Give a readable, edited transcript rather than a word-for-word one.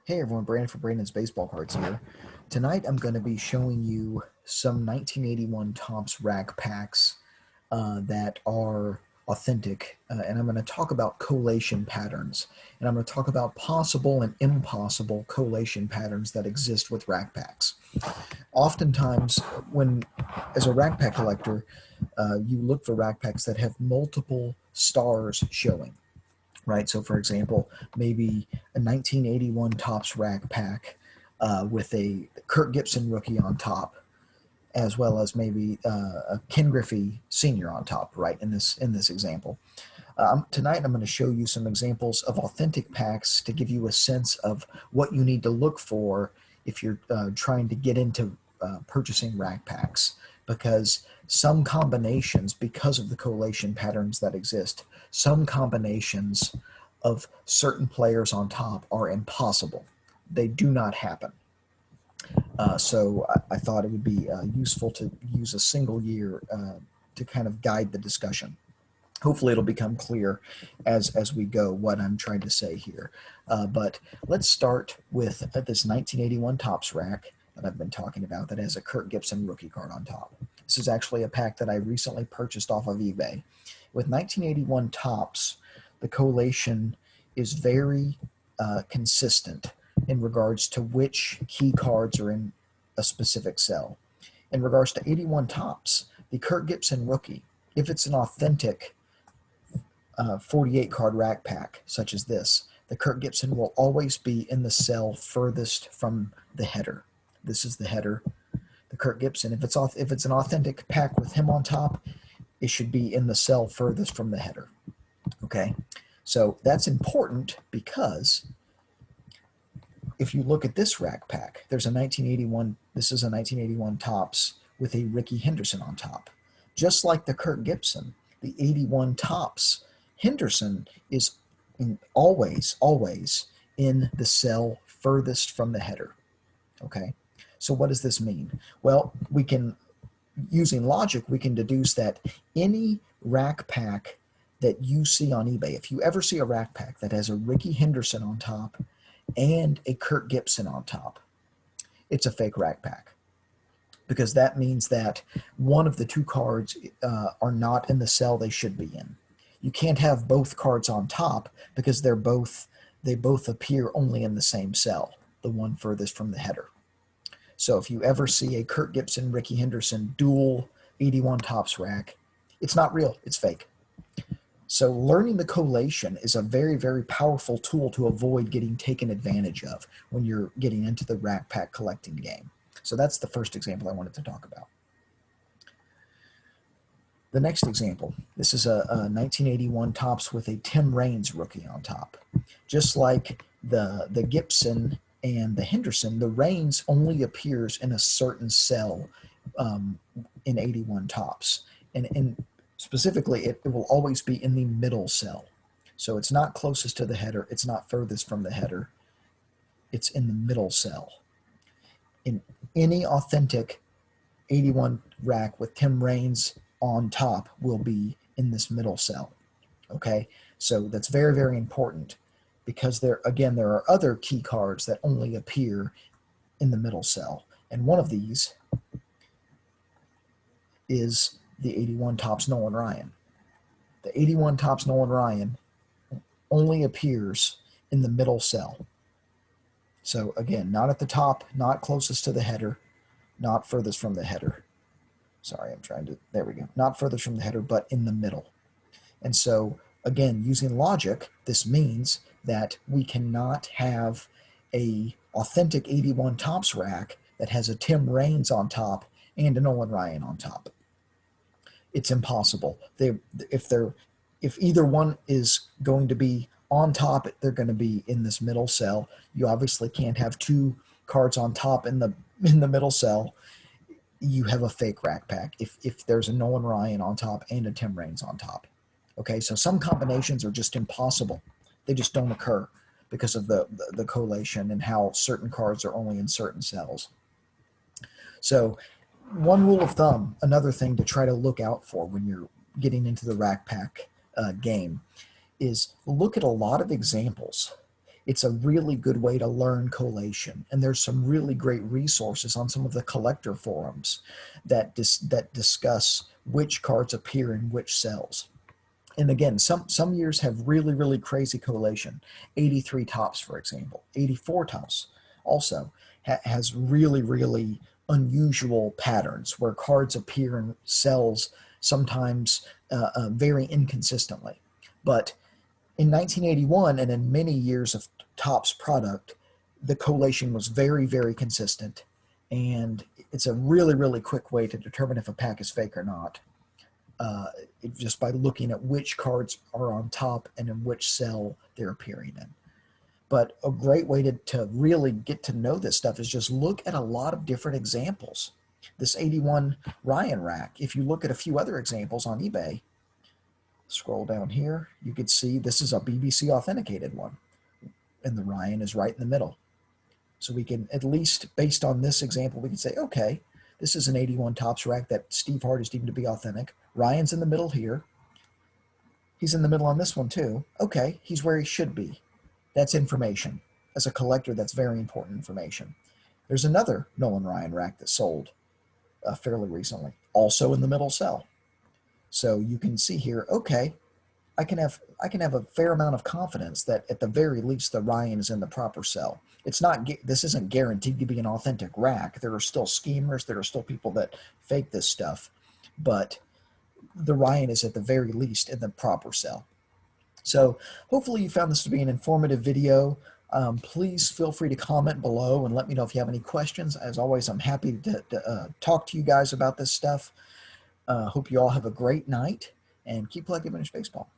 Hey everyone, Brandon for Brandon's Baseball Cards here. Tonight I'm going to be showing you some 1981 Topps rack packs that are authentic, and I'm going to talk about collation patterns, and I'm going to talk about possible and impossible collation patterns that exist with rack packs. Oftentimes, as a rack pack collector, you look for rack packs that have multiple stars showing. Right. So, for example, maybe a 1981 Topps rack pack with a Kirk Gibson rookie on top, as well as maybe a Ken Griffey Sr. on top. Right, in this example. Tonight, I'm going to show you some examples of authentic packs to give you a sense of what you need to look for if you're trying to get into purchasing rack packs. Because some combinations, because of the collation patterns that exist, some combinations of certain players on top are impossible. They do not happen. So I thought it would be useful to use a single year to kind of guide the discussion. Hopefully it'll become clear as we go what I'm trying to say here. But let's start with this 1981 Topps rack that I've been talking about that has a Kirk Gibson rookie card on top. This is actually a pack that I recently purchased off of eBay. With 1981 Topps, the collation is very consistent in regards to which key cards are in a specific cell. In regards to 81 Topps, the Kirk Gibson rookie, if it's an authentic 48 card rack pack, such as this, the Kirk Gibson will always be in the cell furthest from the header. This is the header. The Kirk Gibson, if it's an authentic pack with him on top, it should be in the cell furthest from the header. Okay, so that's important because if you look at this rack pack, there's a 1981. This is a 1981 Topps with a Rickey Henderson on top. Just like the Kirk Gibson, the 81 Topps Henderson is always in the cell furthest from the header. Okay, so what does this mean? Well, using logic, we can deduce that any rack pack that you see on eBay, if you ever see a rack pack that has a Rickey Henderson on top and a Kirk Gibson on top, it's a fake rack pack, because that means that one of the two cards are not in the cell they should be in. You can't have both cards on top because they both appear only in the same cell, the one furthest from the header. So if you ever see a Kirk Gibson, Rickey Henderson dual 81 Topps rack, it's not real, it's fake. So learning the collation is a very, very powerful tool to avoid getting taken advantage of when you're getting into the rack pack collecting game. So that's the first example I wanted to talk about. The next example, this is a 1981 Topps with a Tim Raines rookie on top. Just like the Gibson and the Henderson, the Raines only appears in a certain cell in 81 Topps. And specifically, it will always be in the middle cell. So it's not closest to the header. It's not furthest from the header. It's in the middle cell. In any authentic 81 rack with Tim Raines on top will be in this middle cell. Okay, so that's very, very important because there are other key cards that only appear in the middle cell, and one of these is the 81 Topps Nolan Ryan. The 81 Topps Nolan Ryan only appears in the middle cell. So again, not at the top, not closest to the header, not furthest from the header. Sorry, there we go. Not furthest from the header, but in the middle. And so, again, using logic, this means that we cannot have a authentic 81 Topps rack that has a Tim Raines on top and a Nolan Ryan on top. It's impossible. If either one is going to be on top, they're going to be in this middle cell. You obviously can't have two cards on top in the middle cell. You have a fake rack pack if there's a Nolan Ryan on top and a Tim Raines on top. Okay, so some combinations are just impossible. They just don't occur because of the collation and how certain cards are only in certain cells. So one rule of thumb, another thing to try to look out for when you're getting into the rack pack game, is look at a lot of examples. It's a really good way to learn collation. And there's some really great resources on some of the collector forums that discuss which cards appear in which cells. And again, some years have really, really crazy collation. 83 tops, for example. 84 tops also has really, really unusual patterns where cards appear in cells sometimes very inconsistently. But in 1981 and in many years of Topps product, the collation was very, very consistent. And it's a really, really quick way to determine if a pack is fake or not. Just by looking at which cards are on top and in which cell they're appearing in. But a great way to really get to know this stuff is just look at a lot of different examples. This 81 Ryan rack, if you look at a few other examples on eBay, scroll down here, you could see this is a BBC authenticated one. And the Ryan is right in the middle. So we can, at least based on this example, we can say, okay, this is an 81 Topps rack that Steve Hart is deemed to be authentic. Ryan's in the middle here. He's in the middle on this one too. Okay, he's where he should be. That's information. As a collector, that's very important information. There's another Nolan Ryan rack that sold fairly recently, also in the middle cell. So you can see here, okay, I can have a fair amount of confidence that at the very least the Ryan is in the proper cell. It's not, this isn't guaranteed to be an authentic rack. There are still schemers, there are still people that fake this stuff, but the Ryan is at the very least in the proper cell. So hopefully you found this to be an informative video. Please feel free to comment below and let me know if you have any questions. As always, I'm happy to talk to you guys about this stuff. Hope you all have a great night and keep playing Vintage Baseball.